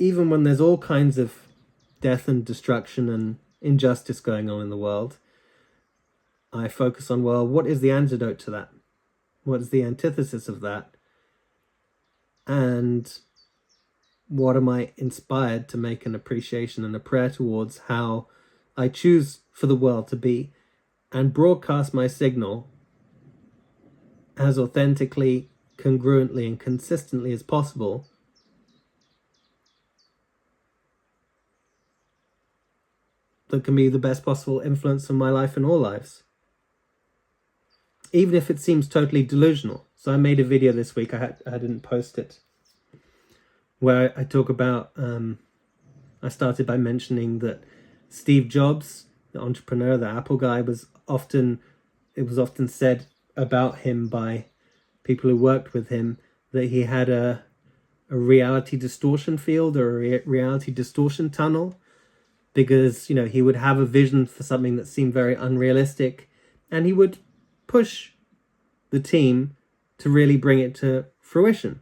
even when there's all kinds of death and destruction and injustice going on in the world, I focus on, well, what is the antidote to that? What is the antithesis of that? And what am I inspired to make an appreciation and a prayer towards how I choose for the world to be, and broadcast my signal as authentically, congruently, and consistently as possible, that can be the best possible influence on my life and all lives, even if it seems totally delusional. So I made a video this week, I didn't post it, where I talk about, I started by mentioning that Steve Jobs, the entrepreneur, the Apple guy, it was often said about him by people who worked with him that he had a reality distortion field, or a reality distortion tunnel, because, you know, he would have a vision for something that seemed very unrealistic, and he would push the team to really bring it to fruition.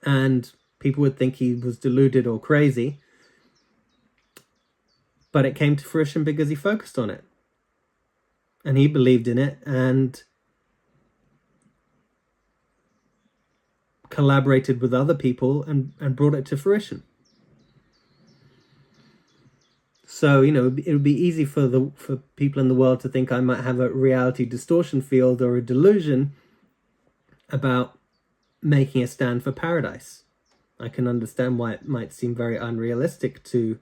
And people would think he was deluded or crazy, but it came to fruition because he focused on it. And he believed in it and collaborated with other people and brought it to fruition. So, you know, it would be easy for people in the world to think I might have a reality distortion field or a delusion about making a stand for paradise. I can understand why it might seem very unrealistic to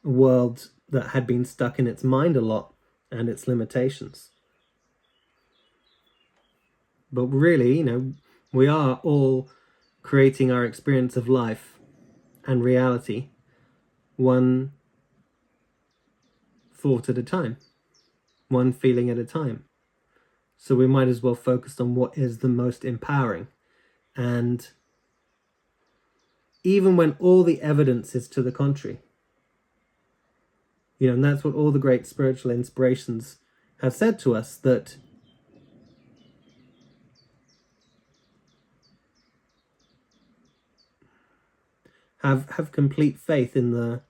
a world that had been stuck in its mind a lot and its limitations. But really, you know, we are all creating our experience of life and reality one thought at a time, one feeling at a time. So we might as well focus on what is the most empowering. And even when all the evidence is to the contrary, you know, and that's what all the great spiritual inspirations have said to us, that have complete faith in the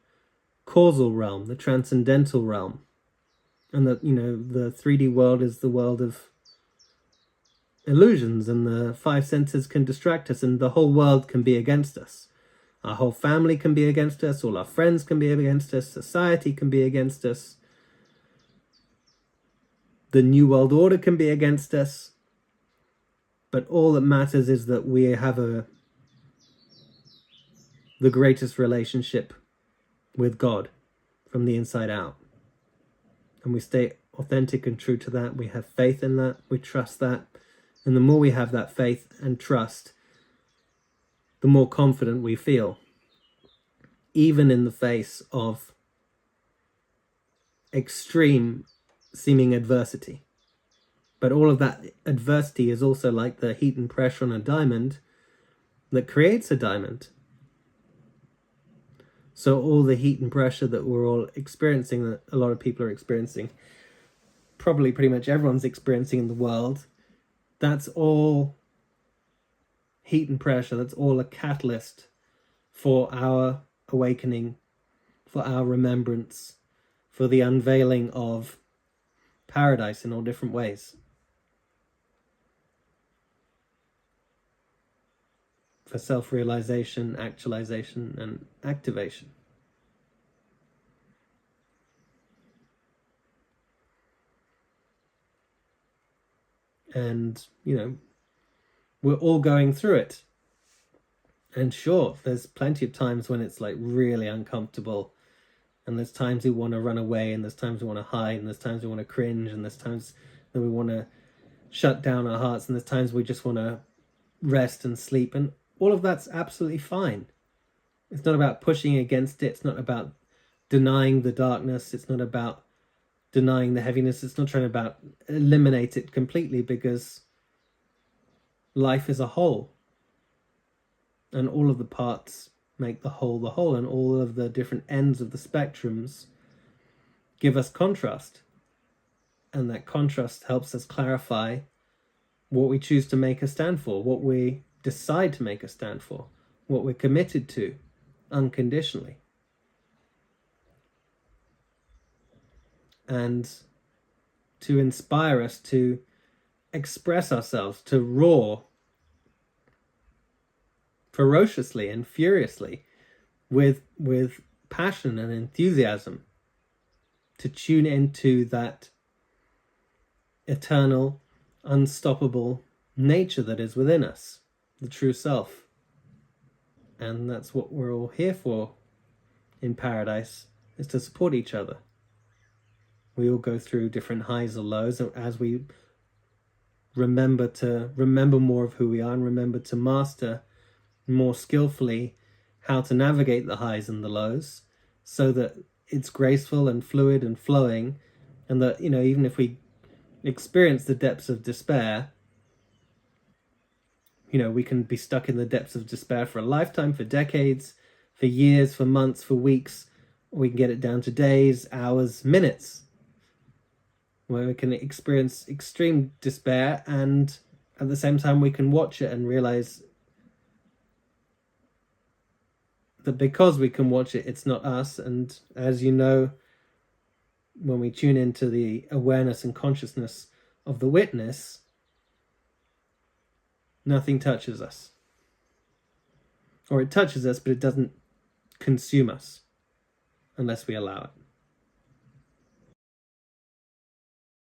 causal realm, the transcendental realm, and that, you know, the 3D world is the world of illusions, and the five senses can distract us, and the whole world can be against us. Our whole family can be against us, all our friends can be against us, society can be against us, the New World Order can be against us, but all that matters is that we have the greatest relationship with God from the inside out. And we stay authentic and true to that. We have faith in that. We trust that. And the more we have that faith and trust, the more confident we feel, even in the face of extreme seeming adversity. But all of that adversity is also like the heat and pressure on a diamond that creates a diamond. So all the heat and pressure that we're all experiencing, that a lot of people are experiencing, probably pretty much everyone's experiencing in the world, that's all heat and pressure. That's all a catalyst for our awakening, for our remembrance, for the unveiling of paradise in all different ways. For self-realization, actualization, and activation. And, you know, we're all going through it. And sure, there's plenty of times when it's like really uncomfortable, and there's times we want to run away, and there's times we want to hide, and there's times we want to cringe, and there's times that we want to shut down our hearts, and there's times we just want to rest and sleep, and all of that's absolutely fine. It's not about pushing against it. It's not about denying the darkness. It's not about denying the heaviness. It's not trying to about eliminate it completely, because life is a whole. And all of the parts make the whole, and all of the different ends of the spectrums give us contrast. And that contrast helps us clarify what we choose to make a stand for, what we decide to make a stand for, what we're committed to unconditionally. And to inspire us to express ourselves, to roar ferociously and furiously with passion and enthusiasm, to tune into that eternal, unstoppable nature that is within us, the true self. And that's what we're all here for in paradise, is to support each other. We all go through different highs or lows as we remember more of who we are and remember to master more skillfully how to navigate the highs and the lows, so that it's graceful and fluid and flowing, and that, even if we experience the depths of despair, we can be stuck in the depths of despair for a lifetime, for decades, for years, for months, for weeks. We can get it down to days, hours, minutes, where we can experience extreme despair, and at the same time we can watch it and realize that because we can watch it, it's not us. And as you know, when we tune into the awareness and consciousness of the witness, nothing touches us. Or it touches us, but it doesn't consume us unless we allow it.